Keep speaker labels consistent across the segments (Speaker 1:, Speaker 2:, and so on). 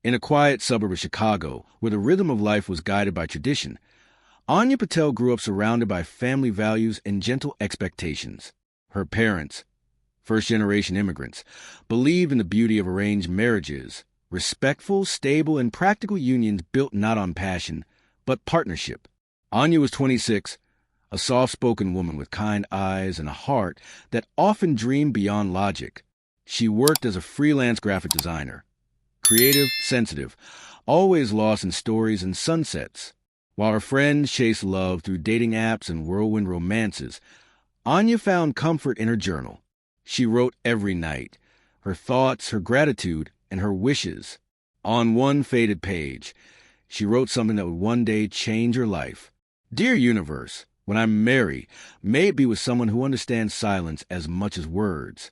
Speaker 1: In a quiet suburb of Chicago, where the rhythm of life was guided by tradition, Aanya Patel grew up surrounded by family values and gentle expectations. Her parents, first-generation immigrants, believed in the beauty of arranged marriages, respectful, stable, and practical unions built not on passion, but partnership. Aanya was 26, a soft-spoken woman with kind eyes and a heart that often dreamed beyond logic. She worked as a freelance graphic designer, creative, sensitive, always lost in stories and sunsets. While her friends chased love through dating apps and whirlwind romances, Aanya found comfort in her journal. She wrote every night, her thoughts, her gratitude, and her wishes. On one faded page, she wrote something that would one day change her life. "Dear Universe, when I'm married, may it be with someone who understands silence as much as words."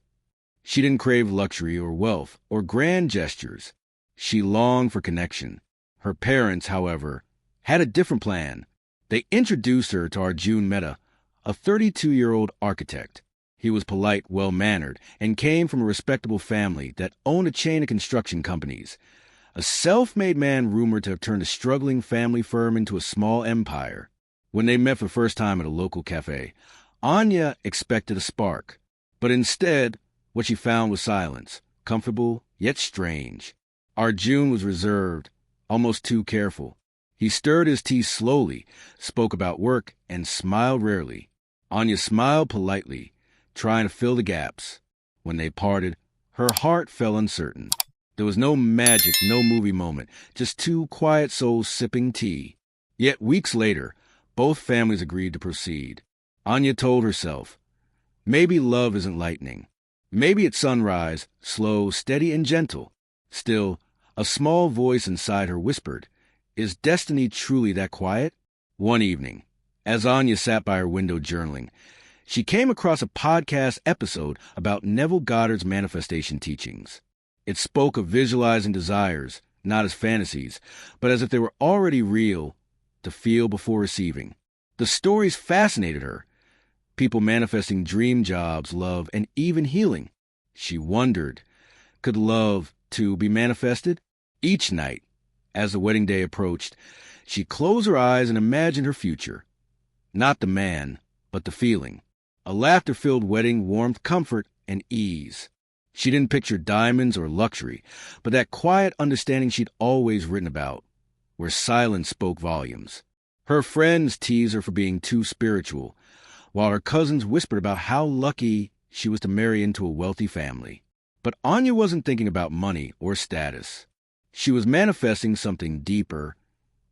Speaker 1: She didn't crave luxury or wealth or grand gestures. She longed for connection. Her parents, however, had a different plan. They introduced her to Arjun Mehta, a 32-year-old architect. He was polite, well-mannered, and came from a respectable family that owned a chain of construction companies. A self-made man rumored to have turned a struggling family firm into a small empire. When they met for the first time at a local cafe, Aanya expected a spark. But instead, what she found was silence, comfortable yet strange. Arjun was reserved, almost too careful. He stirred his tea slowly, spoke about work, and smiled rarely. Aanya smiled politely, trying to fill the gaps. When they parted, her heart fell uncertain. There was no magic, no movie moment, just two quiet souls sipping tea. Yet weeks later, both families agreed to proceed. Aanya told herself, maybe love isn't lightning. Maybe it's sunrise, slow, steady, and gentle. Still, a small voice inside her whispered, is destiny truly that quiet? One evening, as Aanya sat by her window journaling, she came across a podcast episode about Neville Goddard's manifestation teachings. It spoke of visualizing desires, not as fantasies, but as if they were already real, to feel before receiving. The stories fascinated her. People manifesting dream jobs, love, and even healing. She wondered, could love, too, be manifested? Each night, as the wedding day approached, she closed her eyes and imagined her future. Not the man, but the feeling. A laughter-filled wedding, warmth, comfort, and ease. She didn't picture diamonds or luxury, but that quiet understanding she'd always written about, where silence spoke volumes. Her friends teased her for being too spiritual, while her cousins whispered about how lucky she was to marry into a wealthy family. But Aanya wasn't thinking about money or status. She was manifesting something deeper,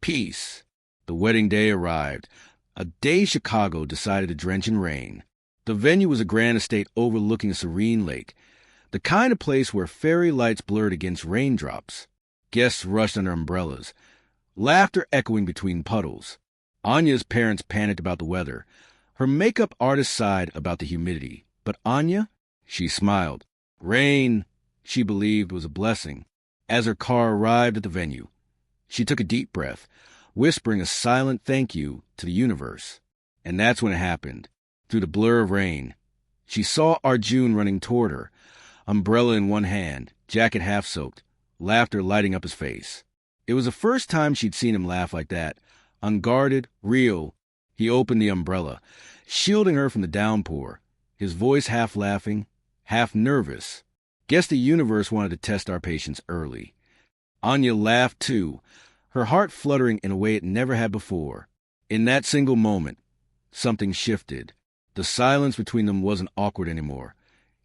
Speaker 1: peace. The wedding day arrived, a day Chicago decided to drench in rain. The venue was a grand estate overlooking a serene lake, the kind of place where fairy lights blurred against raindrops. Guests rushed under umbrellas, laughter echoing between puddles. Anya's parents panicked about the weather. Her makeup artist sighed about the humidity. But Aanya? She smiled. Rain, she believed, was a blessing. As her car arrived at the venue, she took a deep breath, whispering a silent thank you to the universe. And that's when it happened. Through the blur of rain, she saw Arjun running toward her, umbrella in one hand, jacket half soaked, laughter lighting up his face. It was the first time she'd seen him laugh like that, unguarded, real. He opened the umbrella, shielding her from the downpour, his voice half laughing, half nervous. Guess the universe wanted to test our patience early. Aanya laughed too, her heart fluttering in a way it never had before. In that single moment, something shifted. The silence between them wasn't awkward anymore.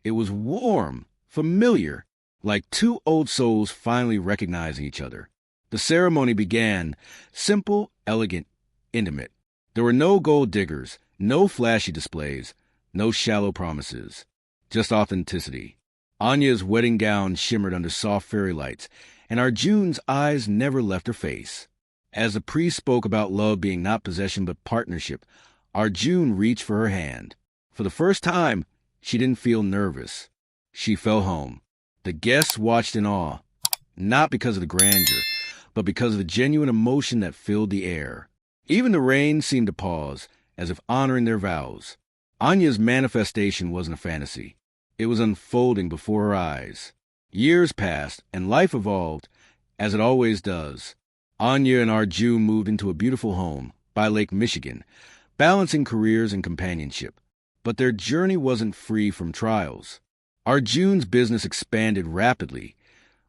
Speaker 1: It was warm, familiar, like two old souls finally recognizing each other. The ceremony began, simple, elegant, intimate. There were no gold diggers, no flashy displays, no shallow promises, just authenticity. Anya's wedding gown shimmered under soft fairy lights, and Arjun's eyes never left her face. As the priest spoke about love being not possession but partnership, Arjun reached for her hand. For the first time, she didn't feel nervous. She fell home. The guests watched in awe, not because of the grandeur, but because of the genuine emotion that filled the air. Even the rain seemed to pause, as if honoring their vows. Anya's manifestation wasn't a fantasy. It was unfolding before her eyes. Years passed, and life evolved, As it always does, Anya and Arjun moved into a beautiful home by Lake Michigan, balancing careers and companionship. But their journey wasn't free from trials. Arjun's business expanded rapidly,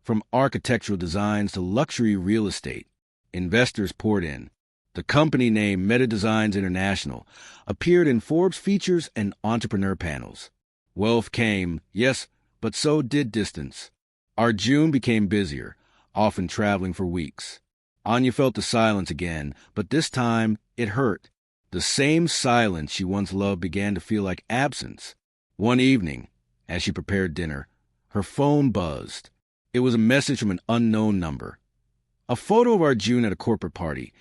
Speaker 1: from architectural designs to luxury real estate. Investors poured in. The company name Meta Designs International appeared in Forbes features and entrepreneur panels. Wealth came, yes, but so did distance. Arjun became busier, often traveling for weeks. Anya felt the silence again, but this time it hurt. The same silence she once loved began to feel like absence. One evening, as she prepared dinner, her phone buzzed. It was a message from an unknown number. A photo of Arjun at a corporate party,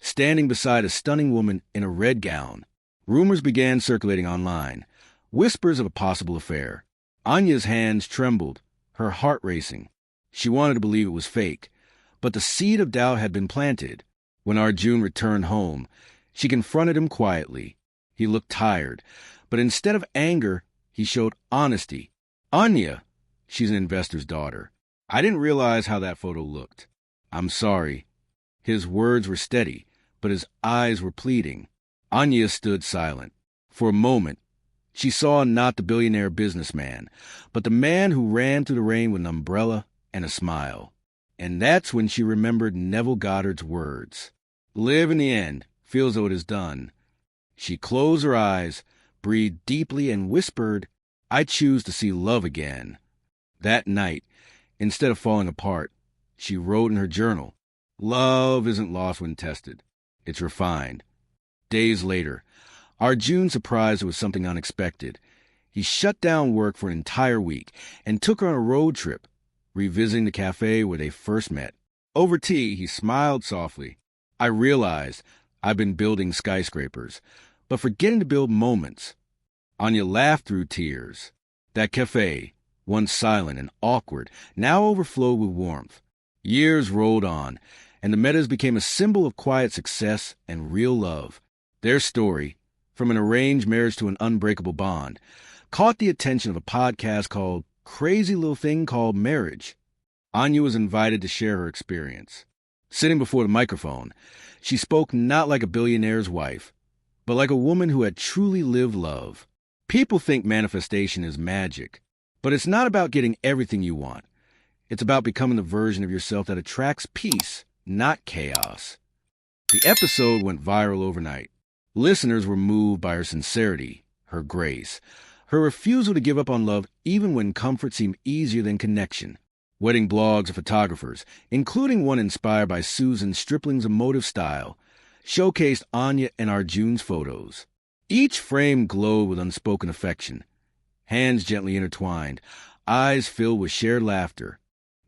Speaker 1: standing beside a stunning woman in a red gown. Rumors began circulating online, whispers of a possible affair. Anya's hands trembled, her heart racing. She wanted to believe it was fake, but the seed of doubt had been planted. When Arjun returned home, she confronted him quietly. He looked tired, but instead of anger, he showed honesty. "Anya," she's an investor's daughter, "I didn't realize how that photo looked. I'm sorry." His words were steady, but his eyes were pleading. Anya stood silent. For a moment, she saw not the billionaire businessman, but the man who ran through the rain with an umbrella and a smile. And that's when she remembered Neville Goddard's words. "Live in the end, feels though it is done." She closed her eyes, breathed deeply, and whispered, "I choose to see love again." That night, instead of falling apart, she wrote in her journal, "Love isn't lost when tested. It's refined." Days later, Arjun surprised her with something unexpected. He shut down work for an entire week and took her on a road trip, revisiting the cafe where they first met. Over tea, he smiled softly. "I realized I've been building skyscrapers, but forgetting to build moments." Anya laughed through tears. That cafe, once silent and awkward, now overflowed with warmth. Years rolled on, and the Metas became a symbol of quiet success and real love. Their story, from an arranged marriage to an unbreakable bond, caught the attention of a podcast called Crazy Little Thing Called Marriage. Anya was invited to share her experience. Sitting before the microphone, she spoke not like a billionaire's wife, but like a woman who had truly lived love. People think manifestation is magic, but it's not about getting everything you want. It's about becoming the version of yourself that attracts peace, not chaos. The episode went viral overnight. Listeners were moved by her sincerity, her grace, her refusal to give up on love even when comfort seemed easier than connection. Wedding blogs and photographers, including one inspired by Susan Stripling's emotive style, showcased Anya and Arjun's photos. Each frame glowed with unspoken affection, hands gently intertwined, eyes filled with shared laughter.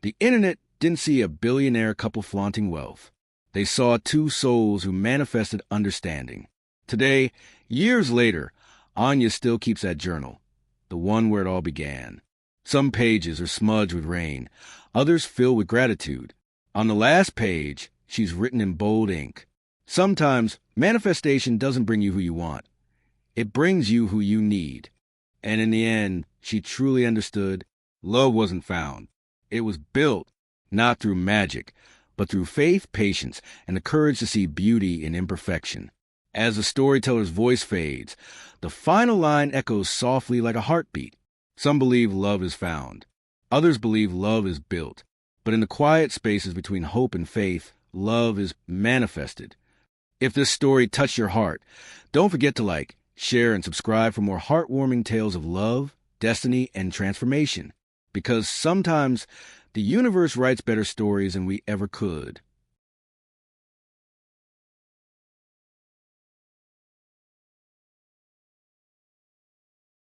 Speaker 1: The internet didn't see a billionaire couple flaunting wealth. They saw two souls who manifested understanding. Today, years later, Anya still keeps that journal, the one where it all began. Some pages are smudged with rain, others filled with gratitude. On the last page, she's written in bold ink, "Sometimes manifestation doesn't bring you who you want. It brings you who you need." And in the end, she truly understood love wasn't found. It was built, not through magic, but through faith, patience, and the courage to see beauty in imperfection. As the storyteller's voice fades, the final line echoes softly like a heartbeat. Some believe love is found. Others believe love is built. But in the quiet spaces between hope and faith, love is manifested. If this story touched your heart, don't forget to like, share, and subscribe for more heartwarming tales of love, destiny, and transformation. Because sometimes the universe writes better stories than we ever could.